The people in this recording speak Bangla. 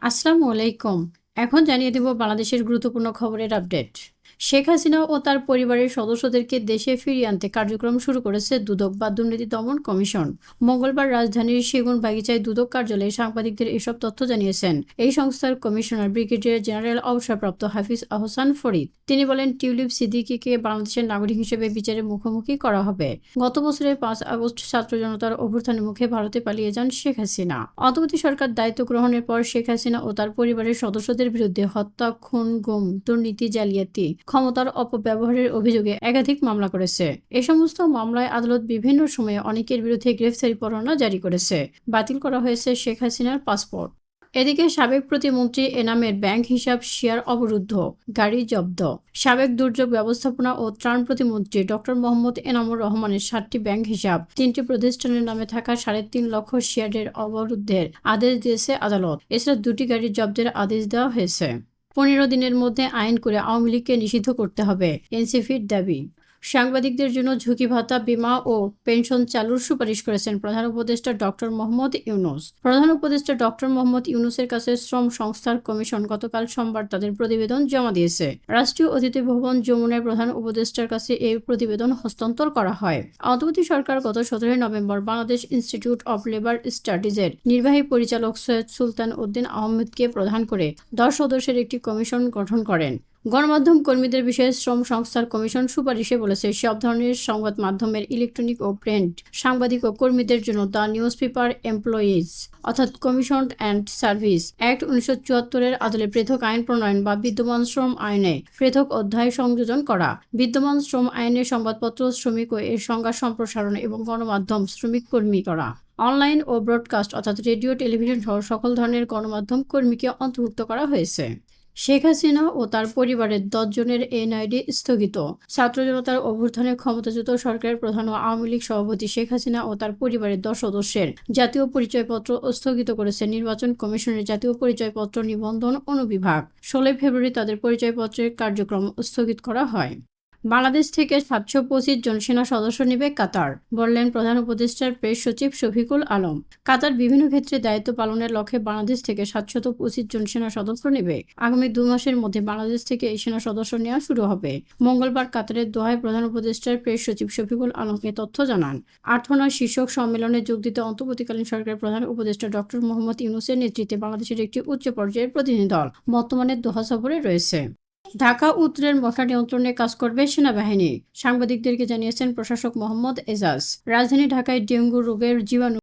আসসালামু আলাইকুম। এখন জানিয়ে দেব বাংলাদেশের গুরুত্বপূর্ণ খবরের আপডেট। শেখ হাসিনা ও তার পরিবারের সদস্যদেরকে দেশে ফিরিয়ে আনতে কার্যক্রম শুরু করেছে দুদক বা দুর্নীতি দমন কমিশন। মঙ্গলবার রাজধানীর সেগুনবাগিচায় দুদক কার্যালয়ে সাংবাদিকদের এসব তথ্য জানিয়েছেন এই সংস্থার কমিশনার ব্রিগেডিয়ার জেনারেল অবসরপ্রাপ্ত হাফিজ আহসান ফরিদ। তিনি বলেন, টিউলিপ সিদ্দিকীকে বাংলাদেশের নাগরিক হিসেবে বিচারের মুখোমুখি করা হবে। গত বছরের ৫ আগস্ট ছাত্র জনতার অভ্যুত্থানের মুখে ভারতে পালিয়ে যান শেখ হাসিনা। অন্তর্বর্তী সরকার দায়িত্ব গ্রহণের পর শেখ হাসিনা ও তার পরিবারের সদস্যদের বিরুদ্ধে হত্যা, খুন, গুম, দুর্নীতি, জালিয়াতি, ক্ষমতার অপব্যবহারের অভিযোগে একাধিক মামলা করেছে। এ সমস্ত মামলায় আদালত বিভিন্ন সময়ে অনেকের বিরুদ্ধে গ্রেফতারি পরোয়ানা জারি করেছে। বাতিল করা হয়েছে শেখ হাসিনার পাসপোর্ট। এদিকে সাবেক প্রতিমন্ত্রী এনামের ব্যাংক হিসাব শেয়ার অবরুদ্ধ, গাড়ি জব্দ। সাবেক দুর্যোগ ব্যবস্থাপনা ও ত্রাণ প্রতিমন্ত্রী ডক্টর মোহাম্মদ এনামুর রহমানের 7টি ব্যাংক হিসাব, 3টি প্রতিষ্ঠানের নামে থাকা 3.5 লক্ষ শেয়ারের অবরুদ্ধের আদেশ দিয়েছে আদালত। এছাড়া 2টি গাড়ি জব্দের আদেশ দেওয়া হয়েছে। 15 দিনের মধ্যে আইন করে আওয়ামী লীগকে নিষিদ্ধ করতে হবে, এনসিপির দাবি। সাংবাদিকদের জন্য ঝুঁকি ভাতা, বীমা ও পেনশন চালুর সুপারিশ করেছেন প্রধান উপদেষ্টা ডক্টর মোহাম্মদ ইউনূস। প্রধান উপদেষ্টা ডক্টর মোহাম্মদ ইউনূসের কাছে শ্রম সংস্থার কমিশন গতকাল সোমবার তাদের প্রতিবেদন জমা দিয়েছে। রাষ্ট্রীয় অতিথি ভবন যমুনায় প্রধান উপদেষ্টার কাছে এই প্রতিবেদন হস্তান্তর করা হয়। অন্তর্বর্তী সরকার গত 17 নভেম্বর বাংলাদেশ ইনস্টিটিউট অব লেবার স্টাডিজের নির্বাহী পরিচালক সৈয়দ সুলতান উদ্দিন আহমেদকে প্রধান করে 10 সদস্যের একটি কমিশন গঠন করেন। গণমাধ্যম কর্মীদের বিষয়ে শ্রম সংস্থার কমিশন সুপারিশে বলেছে, সব ধরনের সংবাদ মাধ্যমের ইলেকট্রনিক ও প্রিন্ট সাংবাদিক ও কর্মীদের জন্য দ্য নিউজ পেপার এমপ্লয়িজ অর্থাৎ কমিশন অ্যান্ড সার্ভিস অ্যাক্ট 1974-এর আদলে পৃথক আইন প্রণয়ন বা বিদ্যমান শ্রম আইনে পৃথক অধ্যায় সংযোজন করা। বিদ্যমান শ্রম আইনে সংবাদপত্র শ্রমিক ও এর সংজ্ঞা সম্প্রসারণ এবং গণমাধ্যম শ্রমিক কর্মী করা। অনলাইন ও ব্রডকাস্ট অর্থাৎ রেডিও, টেলিভিশন সহ সকল ধরনের গণমাধ্যম কর্মীকে অন্তর্ভুক্ত করা হয়েছে। শেখ হাসিনা ও তার পরিবারের 10 জনের এনআইডি স্থগিত। ছাত্র জনতার অভ্যুত্থানে ক্ষমতাচ্যুত সরকারের প্রধান ও আওয়ামী লীগ সভাপতি শেখ হাসিনা ও তার পরিবারের 10 সদস্যের জাতীয় পরিচয়পত্র স্থগিত করেছে নির্বাচন কমিশনের জাতীয় পরিচয়পত্র নিবন্ধন অনুবিভাগ। 16 ফেব্রুয়ারি তাদের পরিচয়পত্রের কার্যক্রম স্থগিত করা হয়। বাংলাদেশ থেকে 725 জন সেনা সদস্য নেবে কাতার, বললেন প্রধান উপদেষ্টার প্রেস সচিব শফিকুল আলম। কাতার বিভিন্ন ক্ষেত্রে দায়িত্ব পালনের লক্ষ্যে বাংলাদেশ থেকে 725 জন সেনা সদস্য নেবে। আগামী 2 মাসের মধ্যে বাংলাদেশ থেকে এই সেনা সদস্য নেওয়া শুরু হবে। মঙ্গলবার কাতারের দোহায় প্রধান উপদেষ্টার প্রেস সচিব শফিকুল আলম এ তথ্য জানান। আর্থনা শীর্ষক সম্মেলনে যোগ দিতে অন্তর্বর্তীকালীন সরকারের প্রধান উপদেষ্টা ডক্টর মোহাম্মদ ইউনূসের নেতৃত্বে বাংলাদেশের একটি উচ্চ পর্যায়ের প্রতিনিধি দল বর্তমানে দোহা সফরে রয়েছে। ঢাকা উত্তরের মশা নিয়ন্ত্রণে কাজ করবে সেনাবাহিনী, সাংবাদিকদেরকে জানিয়েছেন প্রশাসক মোহাম্মদ এজাজ। রাজধানী ঢাকায় ডেঙ্গু রোগের জীবাণু